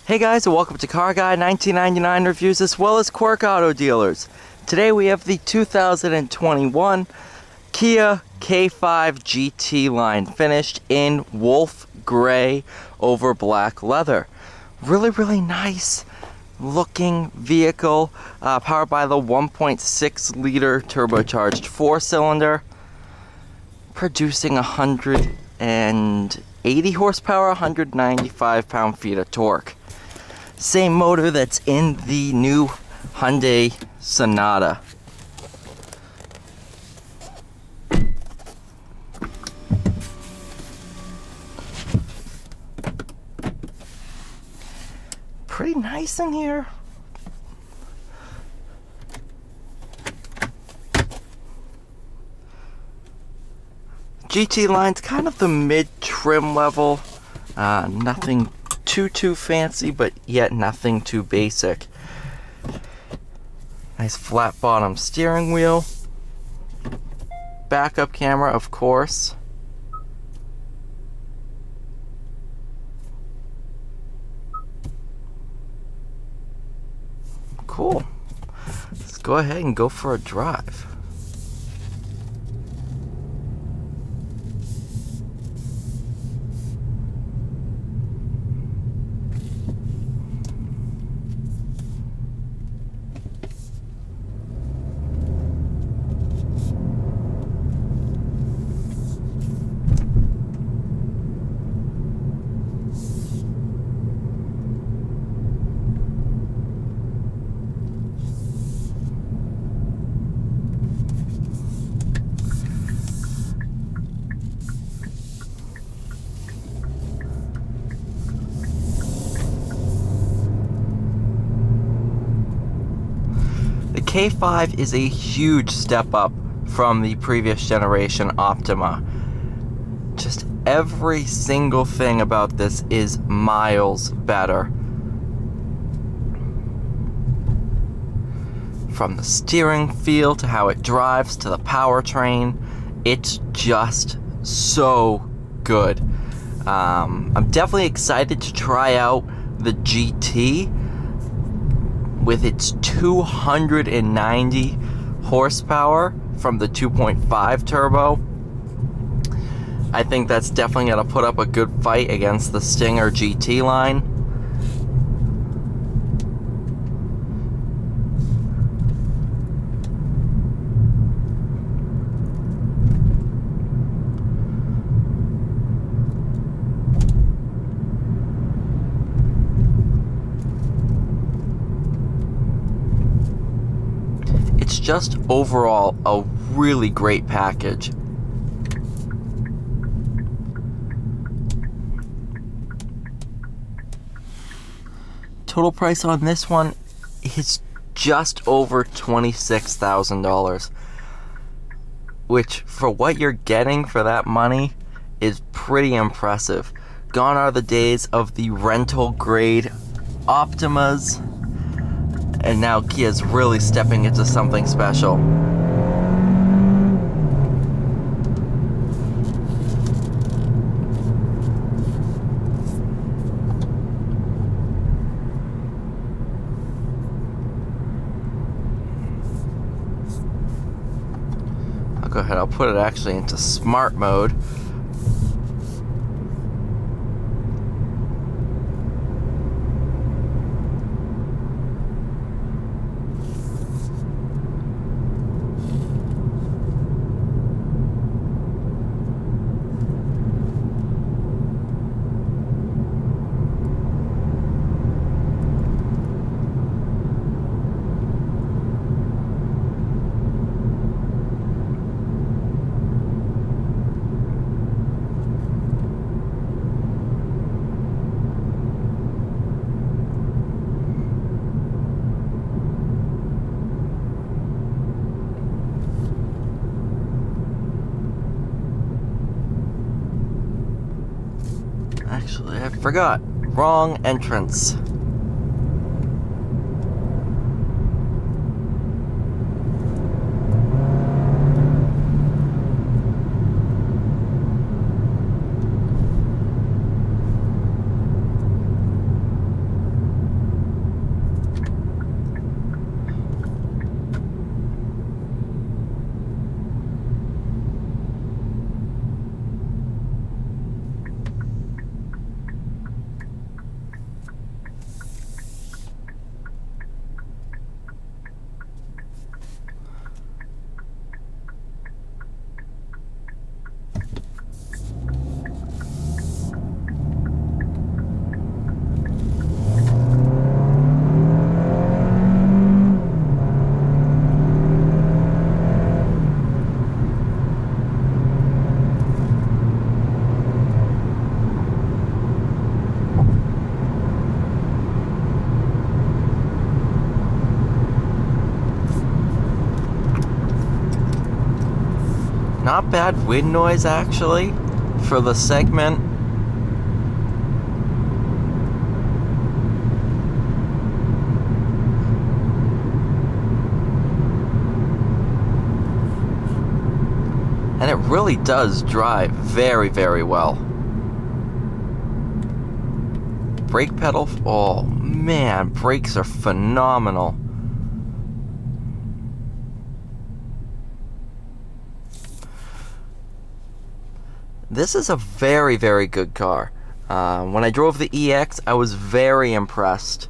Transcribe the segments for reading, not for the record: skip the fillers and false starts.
Hey guys, and welcome to Car Guy 1999 Reviews as well as Quirk Auto Dealers. Today we have the 2021 Kia K5 GT line finished in wolf gray over black leather. Really nice looking vehicle, powered by the 1.6 liter turbocharged 4-cylinder, producing 180 horsepower, 195 pound-feet of torque. Same motor that's in the new Hyundai Sonata. Pretty nice in here. GT line's kind of the mid-trim level. Nothing too fancy, but yet nothing too basic. Nice flat bottom steering wheel. Backup camera, of course. Cool. Let's go ahead and go for a drive. The K5 is a huge step up from the previous generation Optima. Just every single thing about this is miles better. From the steering feel to how it drives to the powertrain, it's just so good. I'm definitely excited to try out the GT with its 290 horsepower from the 2.5 turbo. I think that's definitely going to put up a good fight against the Stinger GT line. It's just overall a really great package. Total price on this one is just over $26,000, which for what you're getting for that money is pretty impressive. Gone are the days of the rental grade Optimas, and now Kia's really stepping into something special. I'll go ahead, I'll put it actually into smart mode. Actually, I forgot. Wrong entrance. Not bad wind noise, actually, for the segment. And it really does drive very, very well. Brake pedal, oh man, brakes are phenomenal. This is a very, very good car. When I drove the EX, I was very impressed.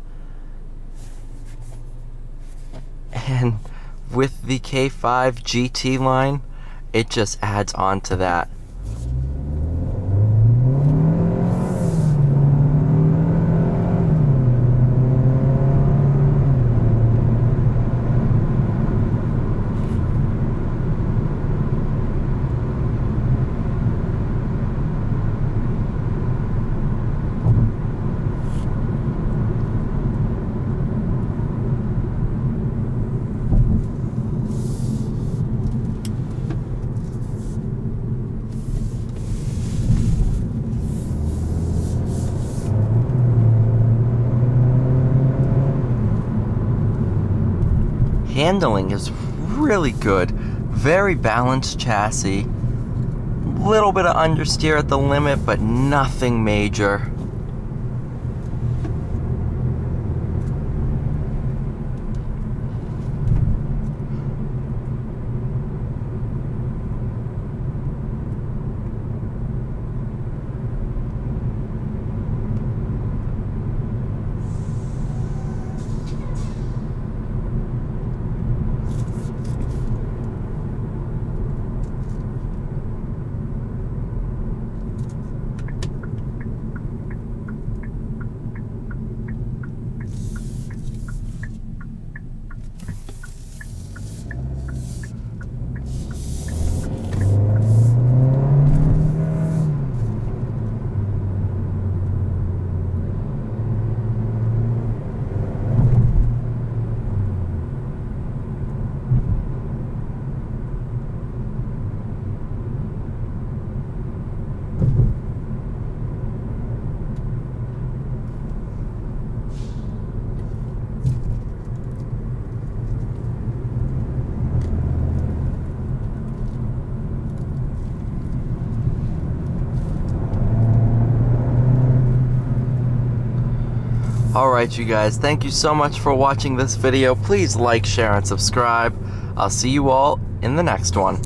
And with the K5 GT line, it just adds on to that. Handling is really good. Very balanced chassis. Little bit of understeer at the limit, but nothing major. Alright you guys, thank you so much for watching this video. Please like, share, and subscribe. I'll see you all in the next one.